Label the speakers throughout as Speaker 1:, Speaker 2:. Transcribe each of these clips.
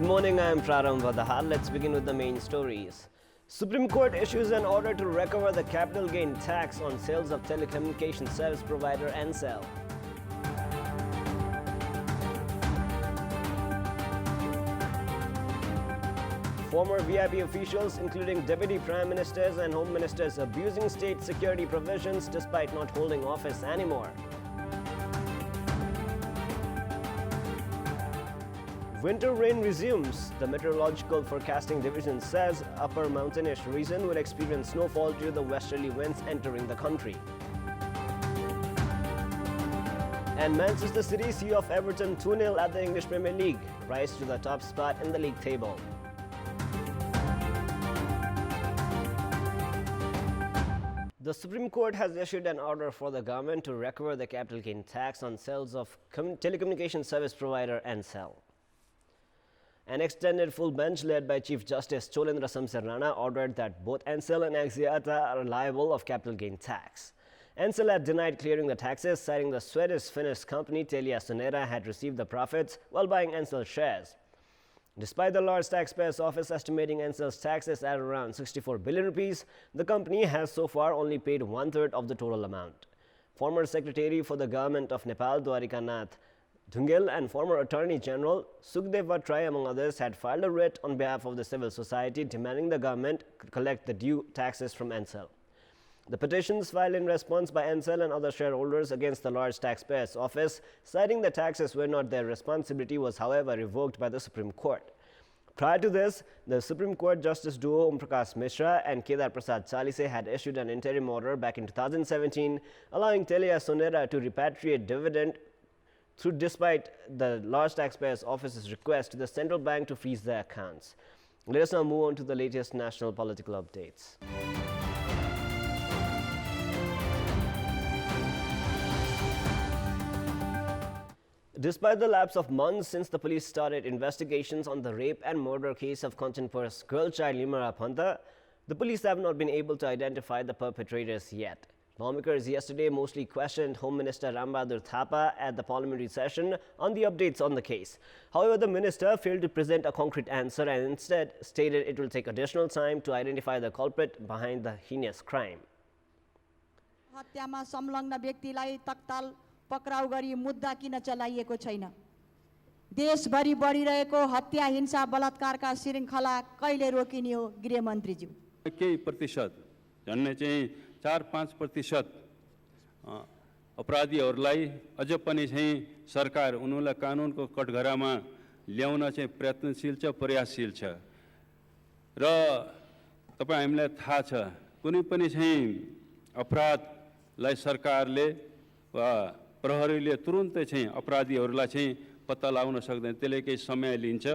Speaker 1: Good morning, I am Praram Vadahar. Let's begin with the main stories. Supreme Court issues an order to recover the capital gain tax on sales of telecommunication service provider Ncell. Former VIP officials, including deputy prime ministers and home ministers, abusing state security provisions despite not holding office anymore. Winter rain resumes. The Meteorological Forecasting Division says upper mountainous region will experience snowfall due to the westerly winds entering the country. And Manchester City see off Everton 2-0 at the English Premier League, rise to the top spot in the league table. The Supreme Court has issued an order for the government to recover the capital gain tax on sales of telecommunication service provider Ncell. An extended full bench led by Chief Justice Cholendra Samser Rana ordered that both Ncell and Axiata are liable of capital gain tax. Ncell had denied clearing the taxes, citing the Swedish-Finnish company Telia Sonera had received the profits while buying Ncell shares. Despite the large taxpayers' office estimating Ncell's taxes at around 64 billion rupees, the company has so far only paid one-third of the total amount. Former Secretary for the Government of Nepal, Dwarika Nath Dhungel, and former Attorney General Sukhdev Vatrai, among others, had filed a writ on behalf of the civil society demanding the government collect the due taxes from Ncell. The petitions filed in response by Ncell and other shareholders against the large taxpayers' office, citing the taxes were not their responsibility, was however revoked by the Supreme Court. Prior to this, the Supreme Court Justice duo Om Prakash Mishra and Kedar Prasad Chalise had issued an interim order back in 2017 allowing Telia Sonera to repatriate dividend despite the large taxpayers' office's request to the central bank to freeze their accounts. Let us now move on to the latest national political updates. Despite the lapse of months since the police started investigations on the rape and murder case of Kantipur's girl child Limara Phanta, the police have not been able to identify the perpetrators yet. Lawmakers yesterday mostly questioned Home Minister Rambahadur Thapa at the parliamentary session on the updates on the case. However, the minister failed to present a concrete answer and instead stated it will take additional time to identify the culprit behind the heinous crime.
Speaker 2: हत्यामा संलग्न व्यक्तिलाई तत्काल पक्राउ गरी मुद्दा किन चलाइएको छैन? देशभरि बढिरहेको हत्या हिंसा बलात्कारका श्रृङ्खला कहिले रोकिने हो गृहमन्त्रीज्यू?
Speaker 3: केही प्रतिशत झन्नै चाहिँ 4-5% अपराधीहरूलाई अझ पनि चाहिँ सरकार उनीहरूलाई कानुनको कठघरामा ल्याउन चाहिँ प्रयत्नशील छ, प्रयासशील छ। र तपाईं हामीलाई थाहा छ कुनै पनि चाहिँ अपराधलाई सरकारले वा प्रहरीले तुरुन्तै चाहिँ अपराधीहरूलाई चाहिँ पत्ता लगाउन सक्दैन, त्यसले केही समय लिन्छ।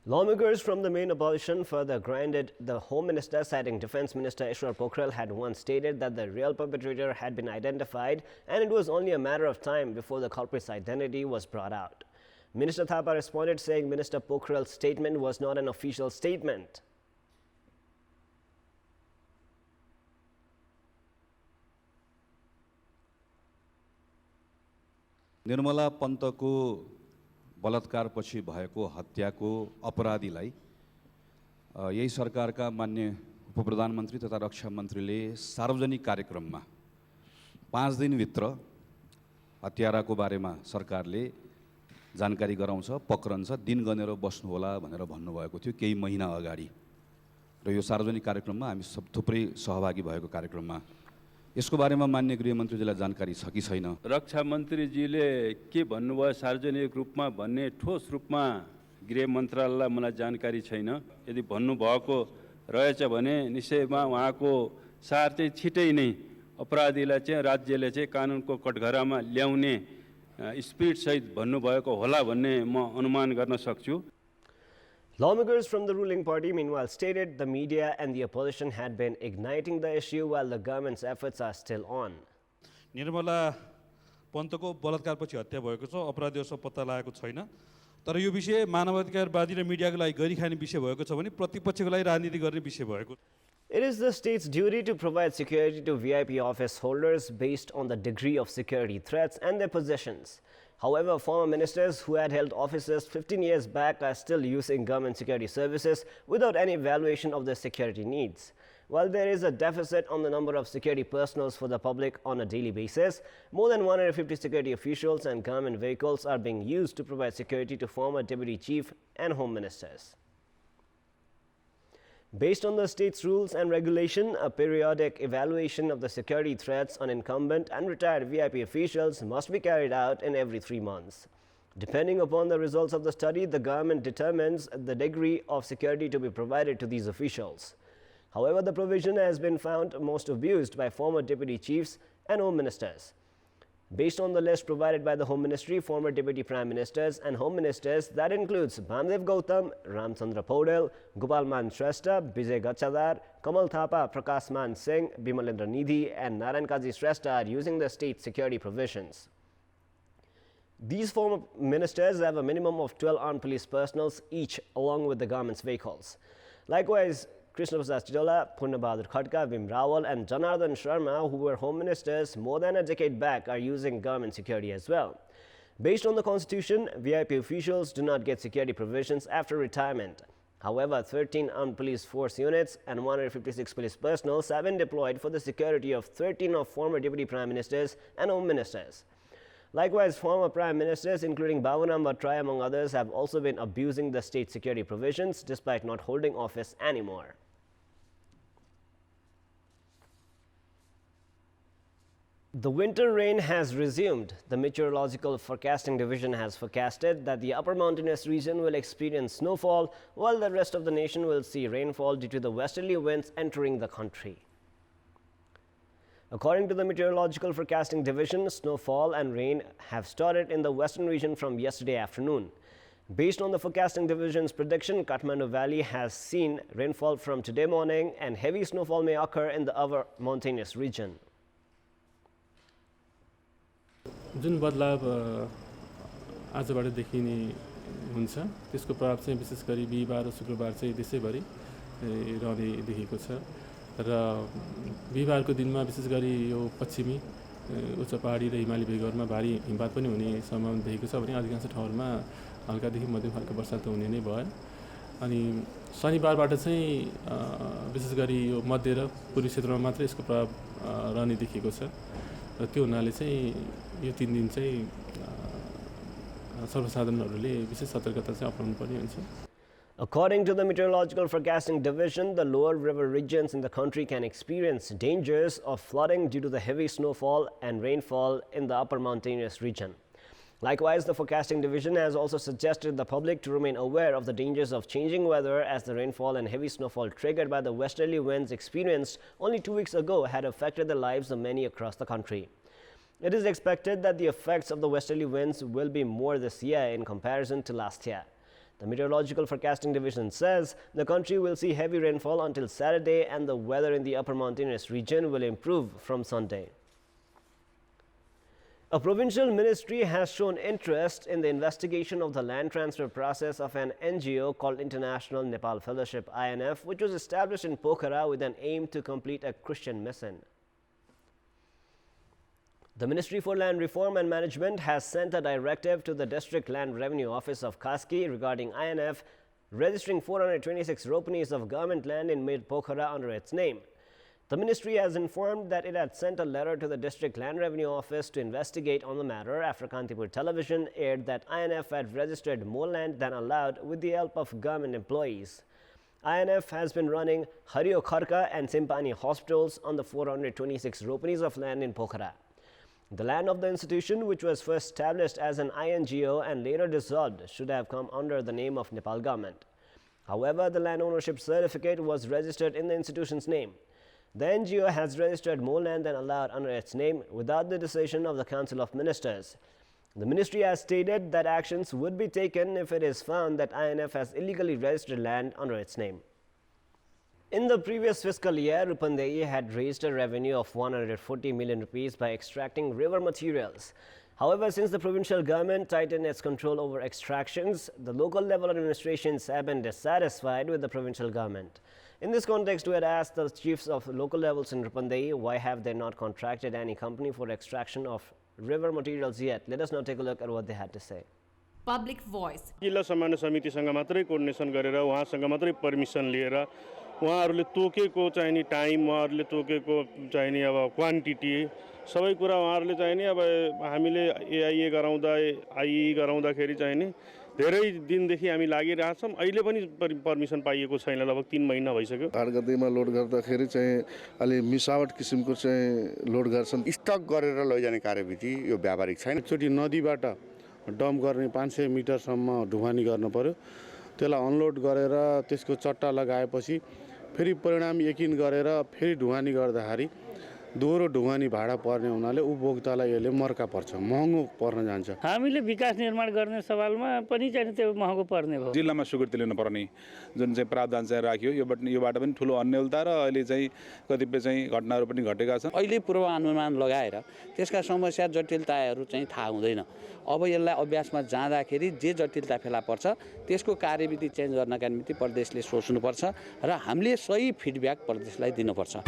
Speaker 1: Lawmakers from the main opposition further grounded the Home Minister, citing Defence Minister Ishwar Pokhrel had once stated that the real perpetrator had been identified and it was only a matter of time before the culprit's identity was brought out. Minister Thapa responded, saying Minister Pokhrel's statement was not an official statement.
Speaker 4: Nirmala पन्तको बलात्कारपछि भएको हत्याको अपराधीलाई यही सरकारका मान्य उपप्रधानमन्त्री तथा रक्षा मन्त्रीले सार्वजनिक कार्यक्रममा 5 दिनभित्र हत्याराको बारेमा सरकारले जानकारी गराउँछ, पक्रन्छ, दिन गनेर बस्नु होला भनेर भन्नुभएको थियो केही महिना अगाडि। र यो सार्वजनिक कार्यक्रममा हामी सब थुप्रै सहभागी भएको कार्यक्रममा यसको बारेमा मान्य गृहमन्त्रीजीलाई जानकारी छ कि छैन?
Speaker 3: रक्षा मन्त्रीजीले के भन्नुभयो सार्वजनिक रूपमा भन्ने ठोस रूपमा गृह मन्त्रालयलाई मलाई जानकारी छैन। यदि भन्नुभएको रहेछ भने निश्चयमा उहाँको सार चाहिँ छिटै नै अपराधीलाई चाहिँ राज्यले चाहिँ कानुनको कठघरामा ल्याउने स्पिरिटसहित भन्नुभएको होला भन्ने म अनुमान गर्न सक्छु।
Speaker 1: Lawmakers from the ruling party meanwhile stated the media and the opposition had been igniting the issue while the government's efforts are still on.
Speaker 5: Nirmala पन्तको बलात्कारपछि हत्या भएको छ, अपराधीहरुसँग पत्ता लागेको छैन। तर यो विषय मानवाधिकारवादी र मिडियाको लागि गरिखाने विषय भएको छ भने प्रतिपक्षको लागि राजनीति गर्ने विषय भएको।
Speaker 1: It is the state's duty to provide security to VIP office holders based on the degree of security threats and their positions. However, former ministers who had held offices 15 years back are still using government security services without any evaluation of their security needs. While there is a deficit on the number of security personnel for the public on a daily basis, more than 150 security officials and government vehicles are being used to provide security to former deputy chief and home ministers. Based on the state's rules and regulation, a periodic evaluation of the security threats on incumbent and retired VIP officials must be carried out in every 3 months. Depending upon the results of the study, the government determines the degree of security to be provided to these officials. However, the provision has been found most abused by former deputy chiefs and home ministers. Based on the list provided by the Home Ministry, former deputy prime ministers and home ministers, that includes Bamdev Gautam, Ramchandra Paudel, Gopal Man Shrestha, Vijay Gachadar, Kamal Thapa, Prakash Man Singh, Bimalendra Nidhi and Narayan Kaji Shrestha are using the state security provisions. These former ministers have a minimum of 12 armed police personnel each along with the government's vehicles. Likewise, Krishna Prasad Chidola, Purna Bahadur Khadka, Vim Rawal and Janardhan Sharma, who were home ministers more than a decade back, are using government security as well. Based on the constitution, VIP officials do not get security provisions after retirement. However, 13 armed police force units and 156 police personnel have been deployed for the security of 13 of former deputy prime ministers and home ministers. Likewise, former prime ministers, including Bhavunam Bhattrai among others, have also been abusing the state security provisions despite not holding office anymore. The winter rain has resumed. The Meteorological Forecasting Division has forecasted that the upper mountainous region will experience snowfall, while the rest of the nation will see rainfall due to the westerly winds entering the country. According to the Meteorological Forecasting Division, snowfall and rain have started in the western region from yesterday afternoon. Based on the Forecasting Division's prediction, Kathmandu Valley has seen rainfall from today morning and heavy snowfall may occur in the upper mountainous region.
Speaker 6: जुन बदलाव आजबाट देखिने हुन्छ त्यसको प्रभाव चाहिँ विशेष गरी बिहीबार र शुक्रबार चाहिँ देशैभरि रहने देखिएको छ र बिहीबारको दिनमा विशेष गरी यो पश्चिमी उच्च पहाडी र हिमाली भेगहरूमा भारी हिमपात पनि हुने सम्भावना देखिएको छ भने अधिकांश ठाउँहरूमा हल्कादेखि मध्यम खालको वर्षा त हुने नै भयो अनि शनिबारबाट चाहिँ विशेष गरी यो मध्य र पूर्वी क्षेत्रमा मात्र यसको प्रभाव रहने देखिएको छ र त्यो हुनाले चाहिँ यो 3 दिन चाहिँ सर्वसाधारणहरूले विशेष सतर्कता चाहिँ अपनाउनु पर्ने हुन्छ.
Speaker 1: According to the Meteorological Forecasting Division, the lower river regions in the country can experience dangers of flooding due to the heavy snowfall and rainfall in the upper mountainous region. Likewise, the Forecasting Division has also suggested the public to remain aware of the dangers of changing weather as the rainfall and heavy snowfall triggered by the westerly winds experienced only 2 weeks ago had affected the lives of many across the country. It is expected that the effects of the westerly winds will be more this year in comparison to last year. The Meteorological Forecasting Division says the country will see heavy rainfall until Saturday and the weather in the upper mountainous region will improve from Sunday. A provincial ministry has shown interest in the investigation of the land transfer process of an NGO called International Nepal Fellowship INF, which was established in Pokhara with an aim to complete a Christian mission. The Ministry for Land Reform and Management has sent a directive to the District Land Revenue Office of Kaski regarding INF registering 426 ropenis of government land in mid-Pokhara under its name. The ministry has informed that it had sent a letter to the District Land Revenue Office to investigate on the matter after Kantipur television aired that INF had registered more land than allowed with the help of government employees. INF has been running Hario Kharka and Simpani hospitals on the 426 ropenis of land in Pokhara. The land of the institution, which was first established as an INGO and later dissolved, should have come under the name of Nepal government. However, the land ownership certificate was registered in the institution's name. The NGO has registered more land than allowed under its name without the decision of the Council of Ministers. The ministry has stated that actions would be taken if it is found that INF has illegally registered land under its name. In the previous fiscal year, Rupandei had raised a revenue of 140 million rupees by extracting river materials. However, since the provincial government tightened its control over extractions, the local level administrations have been dissatisfied with the provincial government. In this context, we had asked the chiefs of local levels in Rupandei why have they not contracted any company for extraction of river materials yet. Let us now take a look at what they had to say.
Speaker 7: Public voice.
Speaker 8: जिल्ला सामान्य समितिसँग मात्रै coordination गरेर उहाँसँग मात्रै permission लिएर उहाँहरूले तोकेको चाहिने time उहाँहरूले तोकेको चाहिने अब क्वान्टिटी सबै कुरा उहाँहरूले चाहिने अब हामीले एआइए गराउँदा आइई गराउँदाखेरि चाहिने धेरै दिनदेखि हामी लागिरहेछौँ अहिले पनि पर्मिसन पाइएको छैन लगभग 3 महिना भइसक्यो
Speaker 9: हाटगद्दीमा लोड गर्दाखेरि चाहिँ अलि मिसावट किसिमको चाहिँ लोड गर्छन्
Speaker 10: स्टक गरेर लैजाने कार्यविधि यो व्यावहारिक छैन
Speaker 8: एकचोटि नदीबाट डम्प गर्ने 500 मिटरसम्म ढुवानी गर्नु पर्यो त्यसलाई अनलोड गरेर त्यसको चट्टा लगाएपछि फेरि परिणाम यकिन गरेर फेरि ढुवानी गर्दाखेरि दोहोरो ढुवानी भाडा पर्ने हुनाले उपभोक्तालाई यसले मर्का पर्छ महँगो पर्न जान्छ
Speaker 11: हामीले विकास निर्माण गर्ने सवालमा पनि चाहिँ त्यो महँगो पर्ने भयो
Speaker 12: जिल्लामा स्वीकृति लिनुपर्ने जुन चाहिँ प्रावधान चाहिँ राखियो योबाट पनि ठुलो अन्यलता र अहिले चाहिँ कतिपय चाहिँ घटनाहरू पनि घटेका छन्
Speaker 11: अहिले पूर्वानुमान लगाएर त्यसका समस्या जटिलताहरू चाहिँ थाहा हुँदैन अब यसलाई अभ्यासमा जाँदाखेरि जे जटिलता फेला पर्छ त्यसको कार्यविधि चेन्ज गर्नका निम्ति प्रदेशले सोच्नुपर्छ र हामीले सही फिडब्याक प्रदेशलाई दिनुपर्छ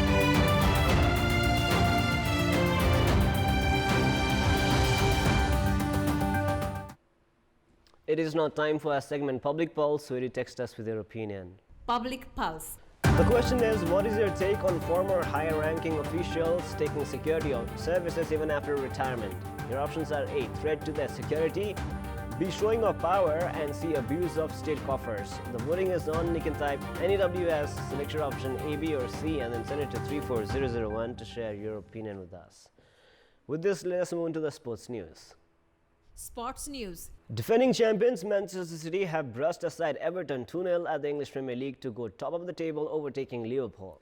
Speaker 1: It is now time for our segment Public Pulse, where you text us with your opinion.
Speaker 7: Public pulse.
Speaker 1: The question is, what is your take on former higher-ranking officials taking security services even after retirement? Your options are A, threat to their security, B, showing of power, and C, abuse of state coffers. The voting is on. You can type NEWS, select your option A, B, or C, and then send it to 34001 to share your opinion with us. With this, let us move into the sports news.
Speaker 7: Sports news.
Speaker 1: Defending champions Manchester City have brushed aside Everton 2-0 at the English Premier League to go top of the table, overtaking Liverpool.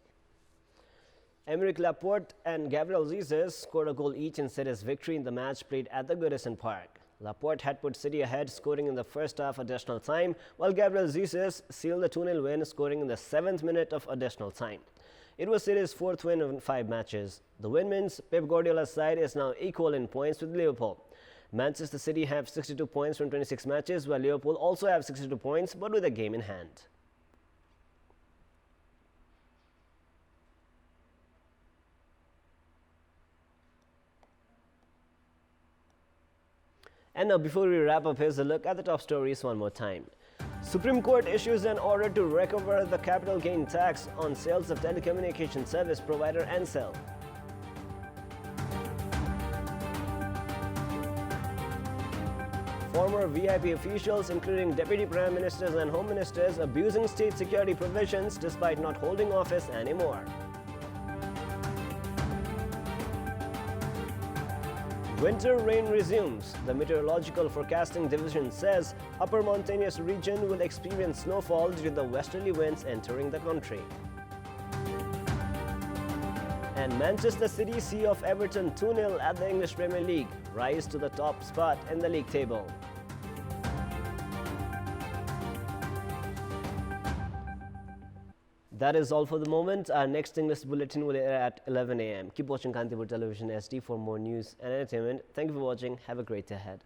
Speaker 1: Aymeric Laporte and Gabriel Jesus scored a goal each in City's victory in the match played at the Goodison Park. Laporte had put City ahead, scoring in the first half additional time, while Gabriel Jesus sealed the 2-0 win, scoring in the 7th minute of additional time. It was City's 4th win in 5 matches. The win means Pep Guardiola's side is now equal in points with Liverpool. Manchester City have 62 points from 26 matches, while Liverpool also have 62 points, but with a game in hand. And now, before we wrap up, here's a look at the top stories one more time. Supreme Court issues an order to recover the capital gain tax on sales of telecommunication service provider Ncell. Former VIP officials, including deputy prime ministers and home ministers, abusing state security provisions despite not holding office anymore. Winter rain resumes. The Meteorological Forecasting Division says upper mountainous region will experience snowfall due to the westerly winds entering the country. And Manchester City see off Everton 2-0 at the English Premier League, rise to the top spot in the league table. That is all for the moment. Our next English bulletin will air at 11 a.m. Keep watching Kantipur Television SD for more news and entertainment. Thank you for watching. Have a great day ahead.